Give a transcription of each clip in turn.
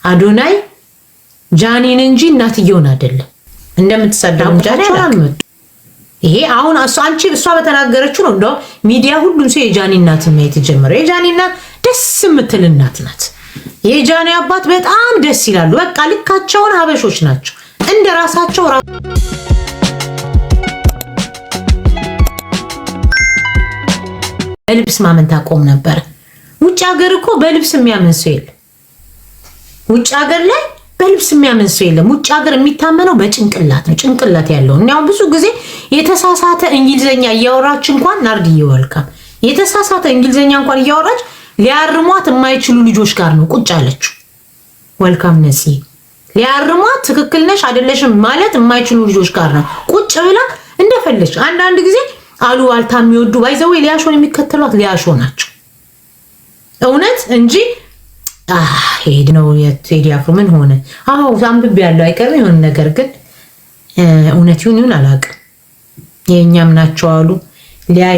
አዶናይ ጃኒን እንጂ እናትየውን አይደለም እንደምትሰደው ጃኒ አልመጡ። ይሄ አሁን እሷ በተናገረችው ነው እንደው ሚዲያ ሁሉም ሰው የጃኒ እናት ማየት ጀመረው። የጃኒ እናት ደስ የምትል እናት ናት። የጃኒ አባት በጣም ደስ ይላሉ። በቃ ልካቸውን ሀበሾች ናቸው እንደራሳቸው። በልብስ ማመን ታቆም ነበር። ውጭ ሀገር እኮ በልብስ የሚያምን ሰው የለም። ውጭ ሀገር ላይ በልብስ የሚያምን ሰው የለም። ውጭ ሀገር የሚታመነው በጭንቅላት ነው። ጭንቅላት ያለው እኛው ብዙ ጊዜ የተሳሳተ እንግሊዘኛ እያወራች እንኳን ናርድ ይወልካም የተሳሳተ እንግሊዘኛ እንኳን እያወራች ሊያርሟት የማይችሉ ልጆች ጋር ነው ቁጭ አለችው። ወልካም ነሲ ሊያርሟት ትክክል ነሽ አይደለሽም ማለት የማይችሉ ልጆች ጋር ነው ቁጭ ብላ እንደፈለች። አንዳንድ ጊዜ አሉ አልታ የሚወዱ ባይዘው ሊያሾን የሚከተሏት ሊያሾ ናቸው እውነት እንጂ ሄድ ነው የቴዲ አፍሮ ምን ሆነ? አዎ አንብቤ ያለው አይቀርም ይሁን ነገር ግን እውነት ይሁን አላውቅም። የኛም ናቸው አሉ ሊያ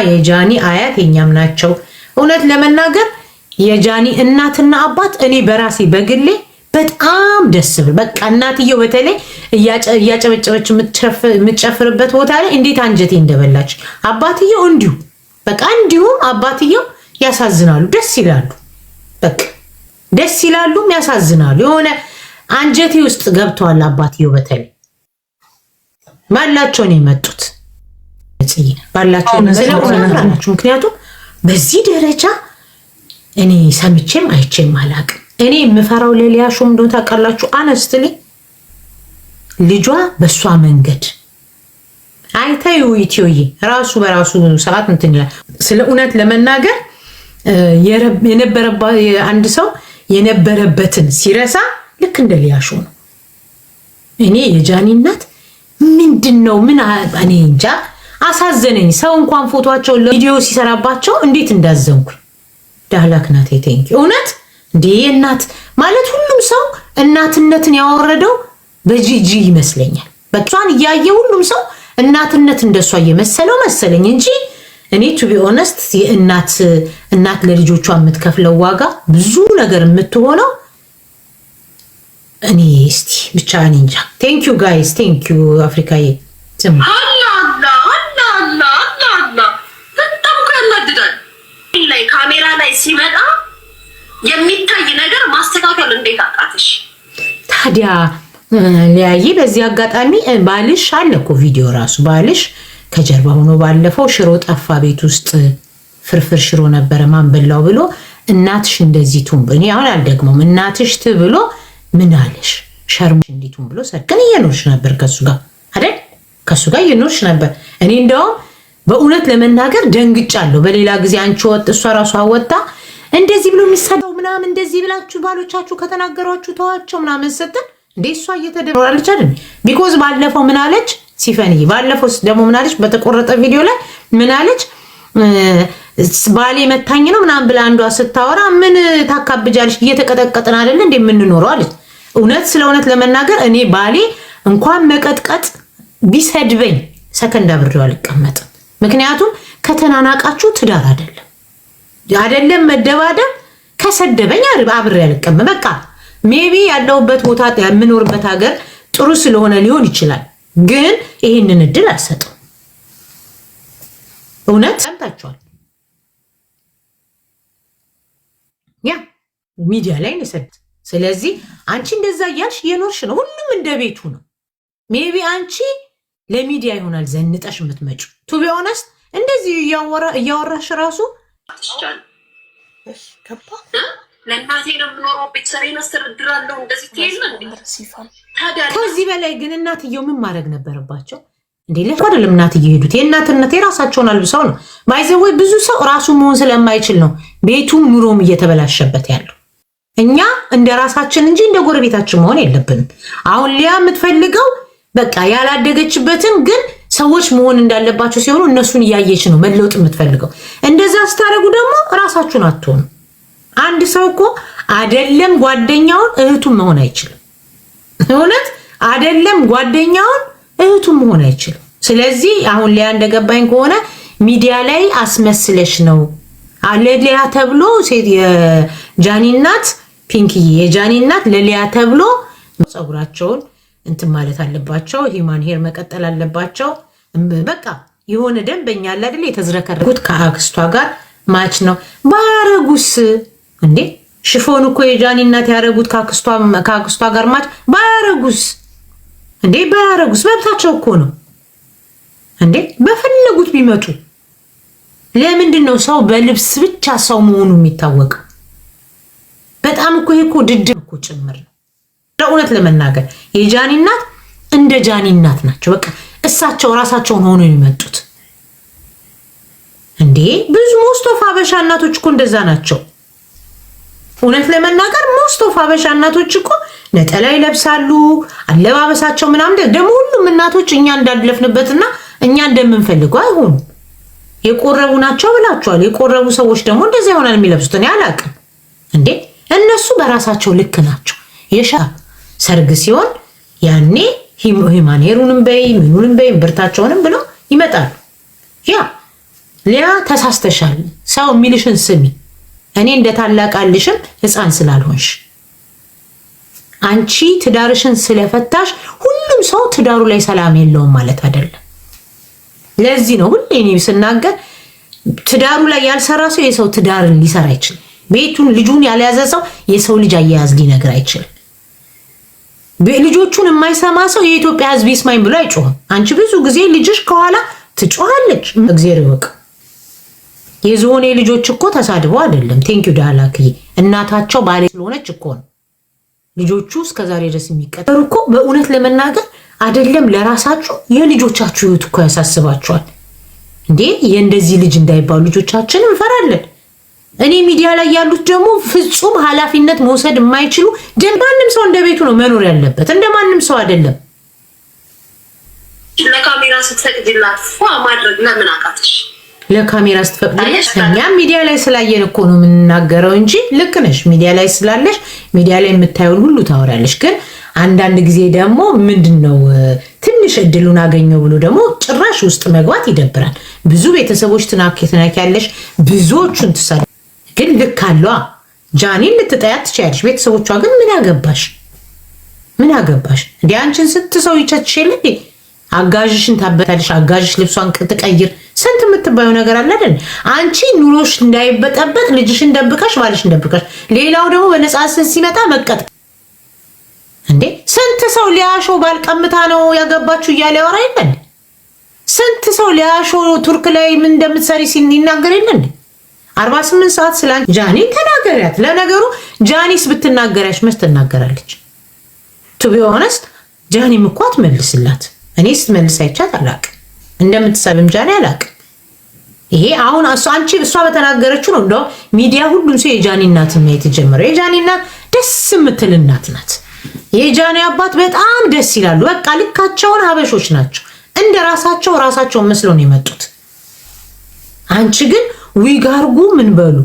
የጃኒ አያት የኛም ናቸው። እውነት ለመናገር የጃኒ እናትና አባት እኔ በራሴ በግሌ በጣም ደስ ብል በቃ እናትየው በተለይ እያጨበጨበች የምትጨፍርበት ቦታ ላይ እንዴት አንጀቴ እንደበላች። አባትየው እንዲሁ በቃ እንዲሁም አባትየው ያሳዝናሉ፣ ደስ ይላሉ። በቃ ደስ ይላሉም ያሳዝናሉ። የሆነ አንጀቴ ውስጥ ገብተዋል። አባትየው በተለይ ባላቸው ነው የመጡት ባላቸው ስለሆነላችሁ። ምክንያቱም በዚህ ደረጃ እኔ ሰምቼም አይቼም አላቅም። እኔ የምፈራው ለሊያሾም እንደው ታውቃላችሁ አነስትሊ ልጇ በሷ መንገድ አይታዩ ኢትዮዬ ራሱ በራሱ ሰዓት እንትን ይላል። ስለ እውነት ለመናገር አንድ ሰው የነበረበትን ሲረሳ ልክ እንደ ሊያሾ ነው። እኔ የጃኒ እናት ምንድነው ምን እኔ እንጃ አሳዘነኝ። ሰው እንኳን ፎቶአቸው ለቪዲዮ ሲሰራባቸው እንዴት እንዳዘንኩኝ። ዳህላክ ናት ቴንኪ እውነት እንዴ እናት ማለት ሁሉም ሰው እናትነትን ያወረደው በጂጂ ይመስለኛል። በቃን እያየ ሁሉም ሰው እናትነት እንደሷ እየመሰለው መሰለኝ እንጂ እኔ ቱ ቢ ኦነስት እናት ለልጆቿ የምትከፍለው ዋጋ ብዙ ነገር የምትሆነው እኔ እስቲ ብቻ እኔ እንጃ። ቴንክ ዩ ጋይስ ቴንክ ዩ አፍሪካዬ። ዝም በጣም ያናድዳል። ላይ ካሜራ ላይ ሲመጣ የሚታይ ነገር ማስተካከል እንዴት አቃተሽ? ታዲያ ሊያይ በዚህ አጋጣሚ ባልሽ አለ እኮ ቪዲዮ ራሱ ባልሽ ከጀርባ ሆኖ ባለፈው ሽሮ ጠፋ ቤት ውስጥ ፍርፍር ሽሮ ነበረ ማን በላው ብሎ እናትሽ እንደዚህ ቱም እኔ አሁን አልደግሞም እናትሽ ብሎ ምን አለሽ ሸርሙሽ እንዲቱም ብሎ ሰከን እየኖርሽ ነበር ከሱ ጋር አይደል? ከሱ ጋር እየኖርሽ ነበር። እኔ እንደውም በእውነት ለመናገር ደንግጫለሁ። በሌላ ጊዜ አንቺ ወጥ እሷ ራሷ ወጣ እንደዚህ ብሎ የሚሰደው ምናምን እንደዚህ ብላችሁ ባሎቻችሁ ከተናገሯችሁ ተዋቸው ምናምን ስትል እንዴ እሷ እየተደረራለች አይደል? ቢኮዝ ባለፈው ምን አለች ሲፈንይ ባለፈው ደግሞ ምን አለች በተቆረጠ ቪዲዮ ላይ ምን አለች ባሌ መታኝ ነው ምናምን ብላ አንዷ ስታወራ ምን ታካብጃለሽ እየተቀጠቀጥን አይደል እንዴ የምንኖረው አለች። እውነት ስለ እውነት ለመናገር እኔ ባሌ እንኳን መቀጥቀጥ ቢሰድበኝ ሰከንድ አብሬው አልቀመጥም። ምክንያቱም ከተናናቃችሁ ትዳር አይደለም መደባደብ ከሰደበኝ አብሬ አልቀመጥም። በቃ ሜቢ ያለውበት ቦታ የምኖርበት ሀገር ጥሩ ስለሆነ ሊሆን ይችላል፣ ግን ይሄንን እድል አልሰጠው። እውነት ሰምታችኋል። ያ ሚዲያ ላይ ነው ሰድ። ስለዚህ አንቺ እንደዛ እያልሽ እየኖርሽ ነው። ሁሉም እንደ ቤቱ ነው። ሜቢ አንቺ ለሚዲያ ይሆናል ዘንጠሽ የምትመጪው። ቱ ቢ ኦነስት እንደዚህ እያወራሽ ራሱ እሺ ከባ ለእናቴ ነው የምኖረው ቤተሰቤን አስተዳድራለሁ እንደዚህ ትይልና ከዚህ በላይ ግን እናትየው ምን ማድረግ ነበረባቸው እንዴ? ለምን አይደለም እናትየው ሄዱት? የእናትነት የራሳቸውን አልብሰው ነው ባይዘው። ብዙ ሰው ራሱ መሆን ስለማይችል ነው ቤቱም ኑሮም እየተበላሸበት ያለው። እኛ እንደ ራሳችን እንጂ እንደ ጎረቤታችን መሆን የለብንም። አሁን ሊያ የምትፈልገው በቃ ያላደገችበትን ግን ሰዎች መሆን እንዳለባቸው ሲሆኑ እነሱን እያየች ነው መለወጥ የምትፈልገው። እንደዛ ስታረጉ ደግሞ ራሳችሁን አትሆኑ። አንድ ሰው እኮ አይደለም ጓደኛውን እህቱን መሆን አይችልም። እውነት አይደለም ጓደኛውን እህቱን መሆን አይችልም። ስለዚህ አሁን ሊያ እንደገባኝ ከሆነ ሚዲያ ላይ አስመስለሽ ነው አለሊያ ተብሎ ሴት የጃኒ እናት ፒንክዬ የጃኒ እናት ለሊያ ተብሎ ፀጉራቸውን እንትን ማለት አለባቸው። ሂማን ሄር መቀጠል አለባቸው። በቃ የሆነ ደንበኛ አለ አይደል? የተዝረከረኩት ከአክስቷ ጋር ማች ነው። ባረጉስ እንዴ ሽፎን እኮ የጃኒ እናት ያረጉት ከአክስቷ ጋር ማች ባረጉስ እንዴ ባረጉስ መብታቸው እኮ ነው እንዴ በፈለጉት ቢመጡ። ለምንድን ነው ሰው በልብስ ብቻ ሰው መሆኑ የሚታወቀው? በጣም እኮ ይሄ እኮ ድድብ እኮ ጭምር ነው። ለእውነት ለመናገር የጃኒ እናት እንደ ጃኒ እናት ናቸው። በቃ እሳቸው ራሳቸውን ሆኖ የሚመጡት እንዴ። ብዙ ሞስቶፍ ሀበሻ እናቶች እኮ እንደዛ ናቸው። እውነት ለመናገር ሞስቶፍ ሀበሻ እናቶች እኮ ነጠላ ይለብሳሉ፣ አለባበሳቸው ምናምን። ደግሞ ሁሉም እናቶች እኛ እንዳለፍንበትና እኛ እንደምንፈልገው አይሆኑ። የቆረቡ ናቸው ብላችኋል። የቆረቡ ሰዎች ደግሞ እንደዛ ይሆናል የሚለብሱት። እኔ አላቅም እንዴ። እነሱ በራሳቸው ልክ ናቸው። የሻ ሰርግ ሲሆን ያኔ ሂማኔሩንም በይ ምኑንም በይ ብርታቸውንም ብለው ይመጣሉ። ያ ሊያ ተሳስተሻል፣ ሰው የሚልሽን ስሚ። እኔ እንደታላቃልሽም ህፃን ስላልሆንሽ አንቺ ትዳርሽን ስለፈታሽ ሁሉም ሰው ትዳሩ ላይ ሰላም የለውም ማለት አይደለም። ለዚህ ነው ሁሌ እኔ ስናገር ትዳሩ ላይ ያልሰራ ሰው የሰው ትዳርን ሊሰራ አይችልም። ቤቱን ልጁን ያልያዘ ሰው የሰው ልጅ አያያዝ ሊነግር አይችልም። ልጆቹን የማይሰማ ሰው የኢትዮጵያ ህዝብ ይስማኝ ብሎ አይጮህም። አንቺ ብዙ ጊዜ ልጅሽ ከኋላ ትጮሃለች። እግዚአብሔር ይወቅ። የዝሆኔ ልጆች እኮ ተሳድበው አይደለም። ቴንኪው ዳላክዬ እናታቸው ባለ ስለሆነች እኮ ነው ልጆቹ እስከዛሬ ድረስ የሚቀጠሩ እኮ። በእውነት ለመናገር አይደለም ለራሳችሁ የልጆቻችሁ ህይወት እኮ ያሳስባችኋል እንዴ። የእንደዚህ ልጅ እንዳይባሉ ልጆቻችን እንፈራለን። እኔ ሚዲያ ላይ ያሉት ደግሞ ፍጹም ኃላፊነት መውሰድ የማይችሉ ማንም ሰው እንደ ቤቱ ነው መኖር ያለበት፣ እንደ ማንም ሰው አይደለም። ለካሜራ ስትፈቅድላት ማድረግ ለምን አቃተሽ? ለካሜራ ስትፈቅድላት እኛም ሚዲያ ላይ ስላየን እኮ ነው የምንናገረው እንጂ ልክ ነሽ። ሚዲያ ላይ ስላለሽ ሚዲያ ላይ የምታየውን ሁሉ ታወራለሽ። ግን አንዳንድ ጊዜ ደግሞ ምንድነው ትንሽ እድሉን አገኘው ብሎ ደግሞ ጭራሽ ውስጥ መግባት ይደብራል። ብዙ ቤተሰቦች ትናኪያለሽ፣ ብዙዎቹን ትሳለ። ግን ልክ አለዋ። ጃኒን ልትጠያት ትችያለሽ። ቤተሰቦቿ ግን ምን ያገባሽ? ምን ያገባሽ? እንዴ አንቺን ስትሰው ይቸትሽል እንዴ? አጋዥሽን ታበታለሽ። አጋዥሽ ልብሷን ትቀይር። ስንት የምትባዩ ነገር አለ አይደል? አንቺ ኑሮሽ እንዳይበጠበጥ ልጅሽን ደብቀሽ ባልሽን ደብቀሽ፣ ሌላው ደግሞ በነጻነት ሲመጣ መቀጥ እንዴ። ስንት ሰው ሊያሾ ባልቀምታ ነው ያገባችሁ እያለ ያወራ የለን? ስንት ሰው ሊያሾ ቱርክ ላይ ምን እንደምትሰሪ ሲናገር የለን? 48 ሰዓት ስለ ጃኒ ተናገሪያት። ለነገሩ ጃኒስ ብትናገሪያሽ መች ትናገራለች? ቱ ቢ ኦነስት ጃኒም እኮ አትመልስላት። እኔ ስትመልስ አይቻት አላቅም። እንደምትሰብም ጃኒ አላቅም። ይሄ አሁን እሷ በተናገረችው ነው እንደው ሚዲያ ሁሉም ሰው የጃኒ እናት ማየት የጀመረው። የጃኒ እናት ደስ የምትል እናት ናት። የጃኒ አባት በጣም ደስ ይላሉ። በቃ ልካቸውን ሀበሾች ናቸው። እንደ ራሳቸውን መስለው ነው የመጡት። አንቺ ግን ዊግ አርጉ ምን በሉ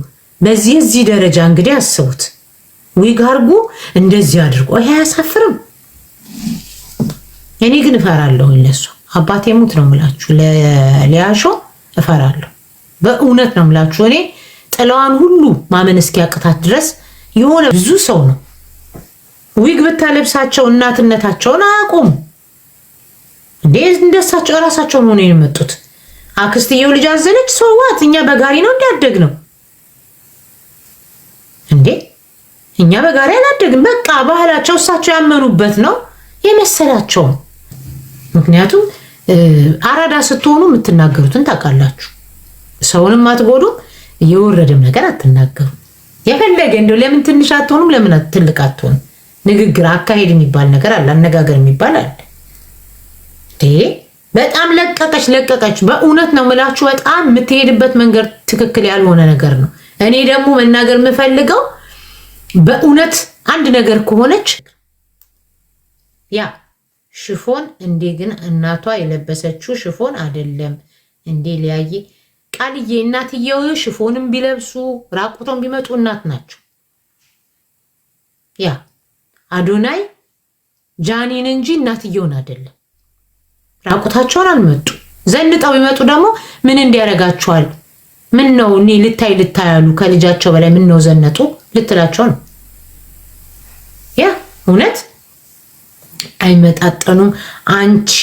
በዚህ ደረጃ እንግዲህ አስቡት። ዊግ አርጉ እንደዚህ አድርጎ ይሄ አያሳፍርም? እኔ ግን እፈራለሁ ለሷ። አባቴ ሙት ነው የምላችሁ፣ ለሊያሾ እፈራለሁ። በእውነት ነው የምላችሁ። እኔ ጥላዋን ሁሉ ማመን እስኪያቅታት ድረስ የሆነ ብዙ ሰው ነው ዊግ ብታለብሳቸው እናትነታቸውን አያውቁም እንዴ። እንደሳቸው እራሳቸውን ሆነ የመጡት። አክስትየው ልጅ አዘለች፣ ሰዋት እኛ በጋሪ ነው እንዲያደግ ነው እንዴ። እኛ በጋሪ አላደግም። በቃ ባህላቸው እሳቸው ያመኑበት ነው የመሰላቸው። ምክንያቱም አራዳ ስትሆኑ የምትናገሩትን ታውቃላችሁ። ሰውንም አትጎዱም፣ የወረደም ነገር አትናገሩ። የፈለገ እንደው ለምን ትንሽ አትሆኑም? ለምን ትልቅ አትሆኑም? ንግግር አካሄድ የሚባል ነገር አለ፣ አነጋገር የሚባል አለ። በጣም ለቀቀች። በእውነት ነው የምላችሁ። በጣም የምትሄድበት መንገድ ትክክል ያልሆነ ነገር ነው። እኔ ደግሞ መናገር የምፈልገው በእውነት አንድ ነገር ከሆነች ያ ሽፎን እንዴ ግን እናቷ የለበሰችው ሽፎን አይደለም እንዴ ሊያየ ቃልዬ። እናትየው ሽፎንም ቢለብሱ ራቁቶን ቢመጡ እናት ናቸው። ያ አዶናይ ጃኒን እንጂ እናትየውን አይደለም። ራቁታቸውን አልመጡ። ዘንጠው ቢመጡ ደግሞ ምን እንዲያረጋቸዋል? ምን ነው እኔ ልታያሉ ከልጃቸው በላይ ምን ነው ዘነጡ ልትላቸው ነው እውነት አይመጣጠኑም። አንቺ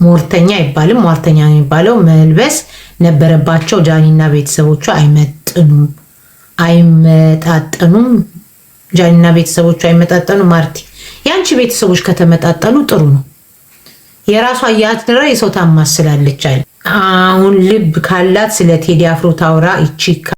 ሞርተኛ አይባልም ሟርተኛ ነው የሚባለው። መልበስ ነበረባቸው ጃኒና ቤተሰቦቿ። አይመጣጠኑም። ጃኒና ቤተሰቦቿ አይመጣጠኑም። ማርቲ የአንቺ ቤተሰቦች ከተመጣጠኑ ጥሩ ነው። የራሷ እያትድራ የሰው ታማስላለች አለ። አሁን ልብ ካላት ስለ ቴዲ አፍሮ ታውራ ይቺ